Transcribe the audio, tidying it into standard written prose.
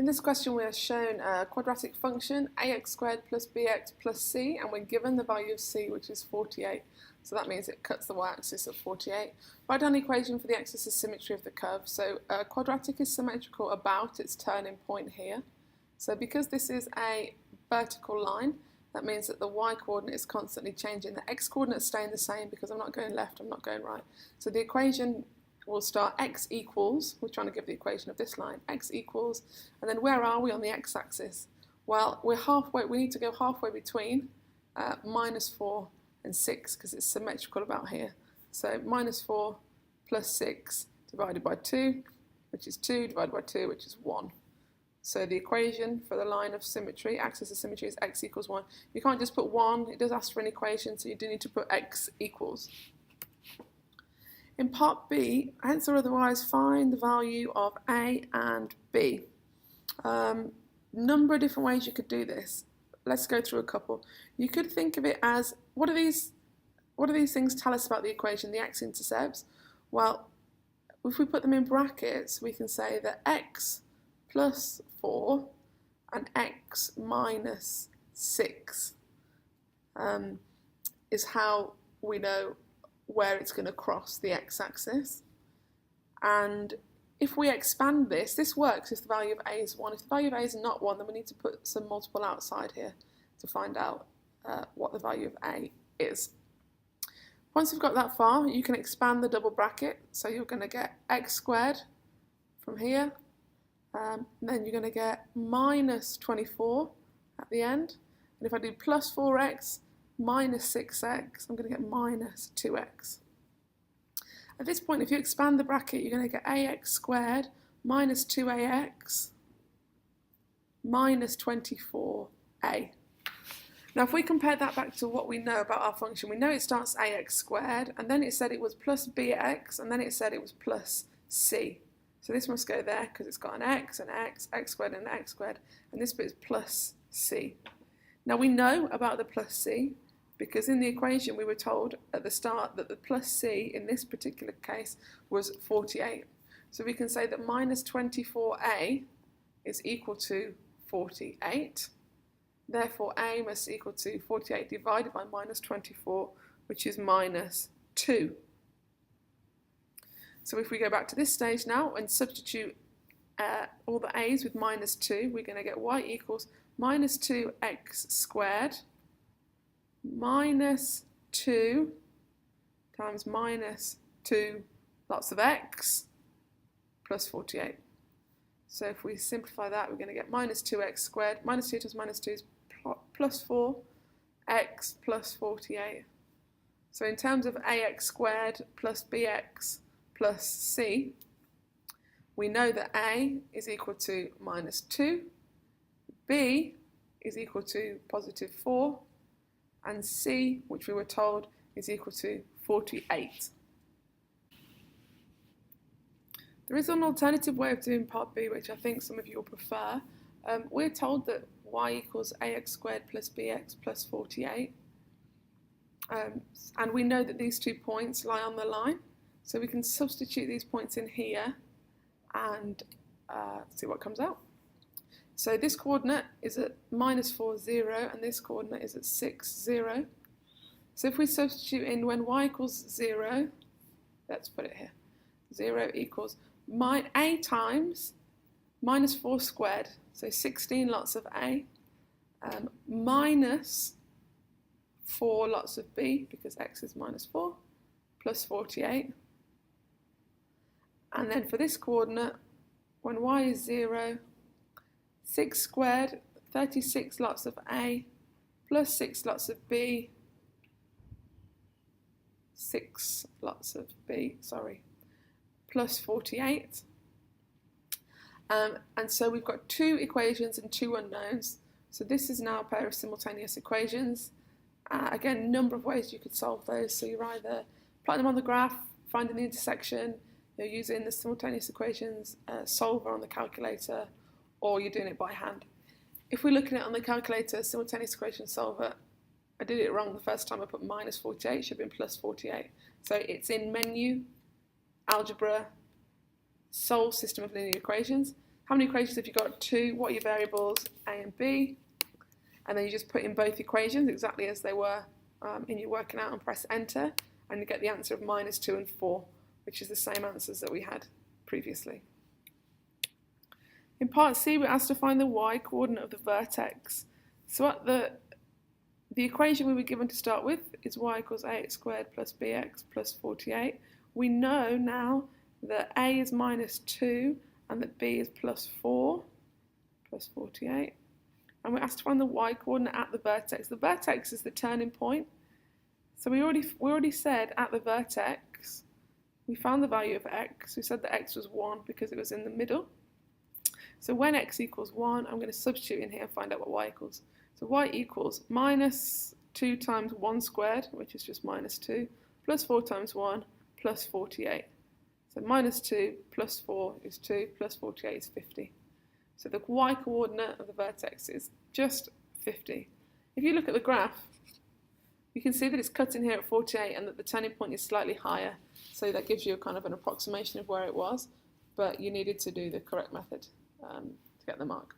In this question we are shown a quadratic function ax squared plus bx plus c, and we're given the value of c, which is 48. So that means it cuts the y-axis at 48. Write down the equation for the axis of symmetry of the curve. So a quadratic is symmetrical about its turning point here. So because this is a vertical line, that means that the y-coordinate is constantly changing. The x-coordinate is staying the same because I'm not going left, I'm not going right. So the equation will start x equals, we're trying to give the equation of this line, x equals, and then where are we on the x-axis? Well, we're halfway, we need to go halfway between -4 and 6 because it's symmetrical about here. So -4 plus 6 divided by 2, which is 2, divided by 2, which is 1. So the equation for the line of symmetry, axis of symmetry, is x equals 1. You can't just put 1, it does ask for an equation, so you do need to put x equals. In part B, hence or otherwise, find the value of A and B. Number of different ways you could do this. Let's go through a couple. You could think of it as, what do these things tell us about the equation, the x-intercepts? Well, if we put them in brackets, we can say that x plus 4 and x minus 6 is how we know where it's going to cross the x-axis. And if we expand this, this works if the value of a is 1. If the value of a is not 1, then we need to put some multiple outside here to find out what the value of a is. Once you've got that far, you can expand the double bracket, so you're going to get x squared from here, then you're going to get minus 24 at the end, and if I do plus 4x minus 6x, I'm going to get minus 2x. At this point, if you expand the bracket, you're going to get ax squared minus 2ax minus 24a. Now, if we compare that back to what we know about our function, we know it starts ax squared, and then it said it was plus bx, and then it said it was plus c. So this must go there because it's got an x, x squared, and an x squared, and this bit is plus c. Now we know about the plus c because in the equation we were told at the start that the plus c in this particular case was 48. So we can say that minus 24a is equal to 48. Therefore a must equal to 48 divided by minus 24, which is minus 2. So if we go back to this stage now and substitute all the a's with minus 2, we're going to get y equals minus 2x squared minus 2 times minus 2 lots of x plus 48. So if we simplify that, we're going to get minus 2x squared. Minus 2 times minus 2 is plus 4x plus 48. So in terms of ax squared plus bx plus c, we know that a is equal to minus 2, b is equal to positive 4, and c, which we were told, is equal to 48. There is an alternative way of doing part B, which I think some of you will prefer. We're told that y equals ax squared plus bx plus 48, and we know that these 2 points lie on the line, so we can substitute these points in here and see what comes out. So this coordinate is at minus 4, 0, and this coordinate is at 6, 0. So if we substitute in when y equals 0, let's put it here, 0 equals a times minus 4 squared, so 16 lots of a, minus 4 lots of b, because x is minus 4, plus 48. And then for this coordinate, when y is 0, 6 squared, 36 lots of a, plus 6 lots of b, 6 lots of b, plus 48. And so we've got 2 equations and 2 unknowns. So this is now a pair of simultaneous equations. Again, number of ways you could solve those. So you're either plot them on the graph, finding the intersection, you're using the simultaneous equations solver on the calculator, or you're doing it by hand. If we're looking at it on the calculator, simultaneous equation solver, I did it wrong the first time. I put minus 48, should have been plus 48. So it's in menu, algebra, solve system of linear equations. how many equations have you got? 2. What are your variables? A and B. And then you just put in both equations exactly as they were in your working out and press enter. And you get the answer of -2 and 4, which is the same answers that we had previously. In part C, we're asked to find the y-coordinate of the vertex. So at the equation we were given to start with is y equals ax squared plus bx plus 48. We know now that a is -2 and that b is +4 plus 48. And we're asked to find the y-coordinate at the vertex. The vertex is the turning point. So we already said at the vertex, we found the value of x. We said that x was 1 because it was in the middle. So when x equals 1, I'm going to substitute in here and find out what y equals. So y equals -2 times 1 squared, which is just -2, plus 4 times 1, plus 48. So -2 plus 4 is 2, plus 48 is 50. So the y-coordinate of the vertex is just 50. If you look at the graph, you can see that it's cut in here at 48 and that the turning point is slightly higher. So that gives you a kind of an approximation of where it was, but you needed to do the correct method to get the mark.